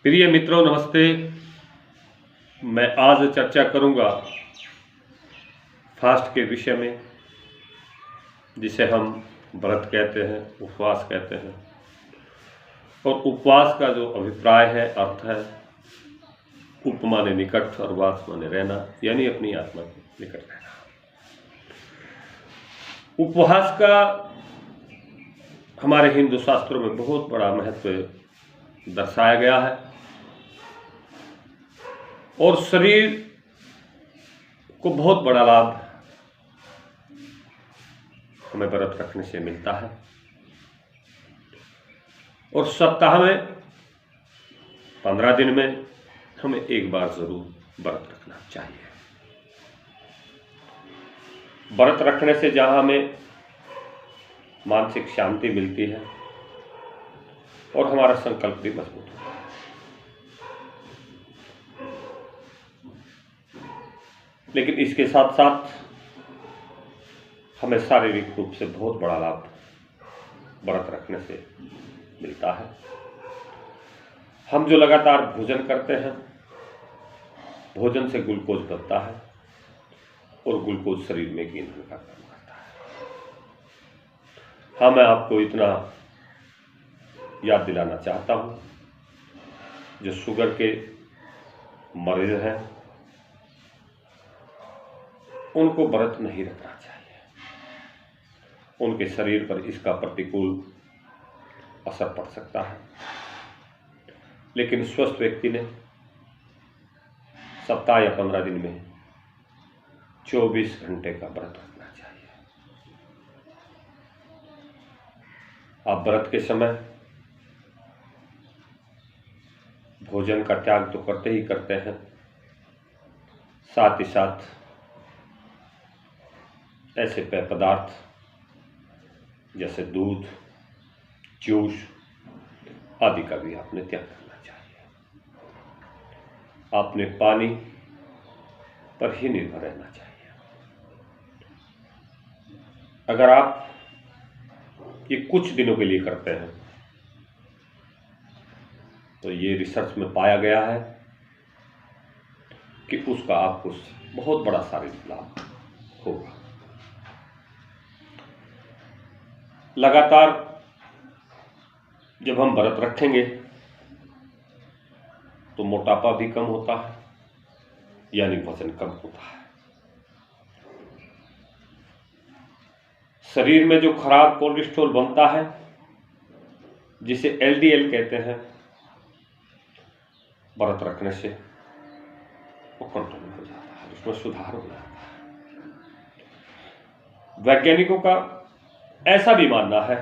प्रिय मित्रों, नमस्ते। मैं आज चर्चा करूंगा फास्ट के विषय में, जिसे हम व्रत कहते हैं, उपवास कहते हैं। और उपवास का जो अभिप्राय है, अर्थ है, उप माने निकट और वास माने रहना, यानी अपनी आत्मा के निकट रहना। उपवास का हमारे हिंदू शास्त्रों में बहुत बड़ा महत्व दर्शाया गया है और शरीर को बहुत बड़ा लाभ हमें व्रत रखने से मिलता है। और सप्ताह में 15 दिन में हमें एक बार जरूर व्रत रखना चाहिए। व्रत रखने से जहां हमें मानसिक शांति मिलती है और हमारा संकल्प भी मजबूत होता है। लेकिन इसके साथ साथ हमें शारीरिक रूप से बहुत बड़ा लाभ व्रत रखने से मिलता है। हम जो लगातार भोजन करते हैं, भोजन से ग्लूकोज बनता है और ग्लूकोज शरीर में ईंधन का काम करता है। हाँ, मैं आपको इतना याद दिलाना चाहता हूं, जो शुगर के मरीज हैं उनको व्रत नहीं रखना चाहिए। उनके शरीर पर इसका प्रतिकूल असर पड़ सकता है। लेकिन स्वस्थ व्यक्ति ने सप्ताह या 15 दिन में 24 घंटे का व्रत रखना चाहिए। आप व्रत के समय भोजन का त्याग तो करते ही करते हैं, साथ ही साथ ऐसे पेय पदार्थ जैसे दूध, जूस आदि का भी आपने त्याग करना चाहिए। आपने पानी पर ही निर्भर रहना चाहिए। अगर आप ये कुछ दिनों के लिए करते हैं तो ये रिसर्च में पाया गया है कि उसका आपको बहुत बड़ा शारीरिक लाभ होगा। लगातार जब हम व्रत रखेंगे तो मोटापा भी कम होता है, यानी वजन कम होता है। शरीर में जो खराब कोलेस्ट्रॉल बनता है, जिसे एलडीएल कहते हैं, व्रत रखने से वो कंट्रोल हो जाता है, उसमें सुधार हो जाता है। वैज्ञानिकों का ऐसा भी मानना है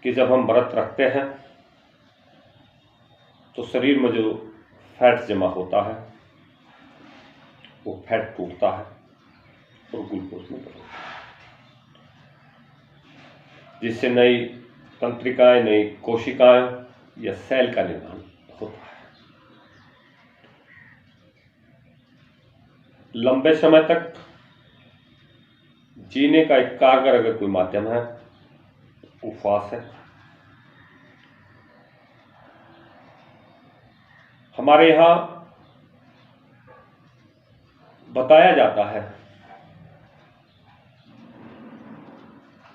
कि जब हम व्रत रखते हैं तो शरीर में जो फैट जमा होता है वो फैट टूटता है और ग्लूकोज में बदलता है, जिससे नई तंत्रिकाएं, नई कोशिकाएं या सेल का निर्माण होता है। लंबे समय तक जीने का एक कारगर अगर कोई माध्यम है, उपवास है। हमारे यहां बताया जाता है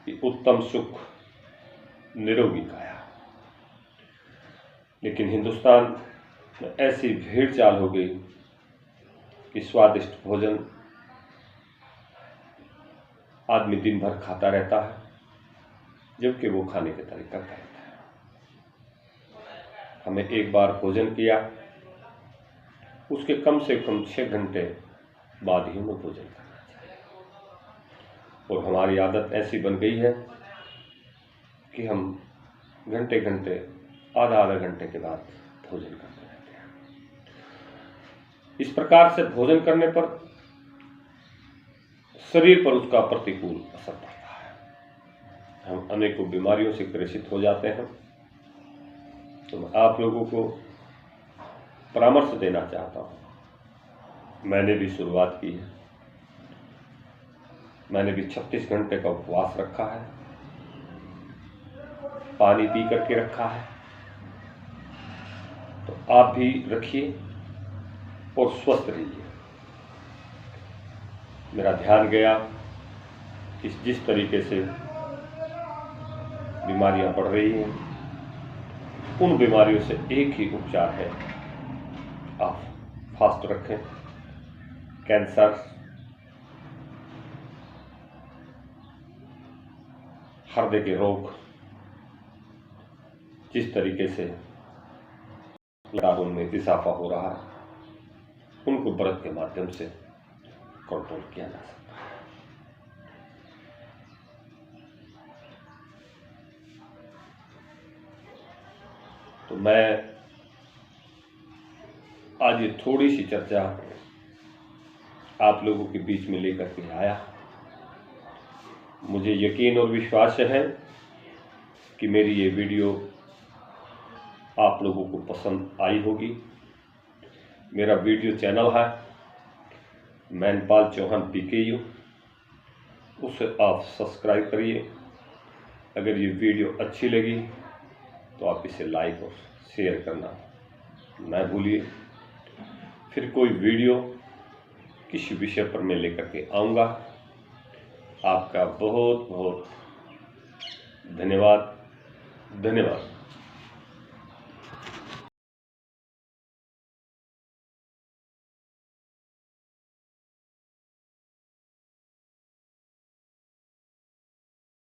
कि उत्तम सुख निरोगी काया। लेकिन हिंदुस्तान में ऐसी भीड़ चाल हो गई कि स्वादिष्ट भोजन आदमी दिन भर खाता रहता है, जबकि वो खाने का तरीका गलत है। हमें एक बार भोजन किया, उसके कम से कम 6 घंटे बाद ही हमें भोजन करना चाहिए। और हमारी आदत ऐसी बन गई है कि हम घंटे घंटे, आधा घंटे के बाद भोजन करते रहते हैं। इस प्रकार से भोजन करने पर शरीर पर उसका प्रतिकूल असर पड़ता है। हम अनेकों बीमारियों से ग्रसित हो जाते हैं। तो मैं आप लोगों को परामर्श देना चाहता हूं। मैंने भी शुरुआत की है। मैंने भी 36 घंटे का उपवास रखा है, पानी पी करके रखा है। आप भी रखिए और स्वस्थ रहिए। मेरा ध्यान गया कि जिस तरीके से बीमारियां बढ़ रही हैं, उन बीमारियों से एक ही उपचार है, आप फास्ट रखें। कैंसर, हृदय के रोग जिस तरीके से लगातार उनमें इजाफा हो रहा है, उनको व्रत के माध्यम से कंट्रोल किया जा सकता है। तो मैं आज ये थोड़ी सी चर्चा आप लोगों के बीच में लेकर के आया। मुझे यकीन और विश्वास है कि मेरी ये वीडियो आप लोगों को पसंद आई होगी। मेरा वीडियो चैनल है मैनपाल चौहान PKU, उसे आप सब्सक्राइब करिए। अगर ये वीडियो अच्छी लगी तो आप इसे लाइक और शेयर करना ना भूलिए। फिर कोई वीडियो किसी विषय पर मैं लेकर के आऊँगा। आपका बहुत बहुत धन्यवाद।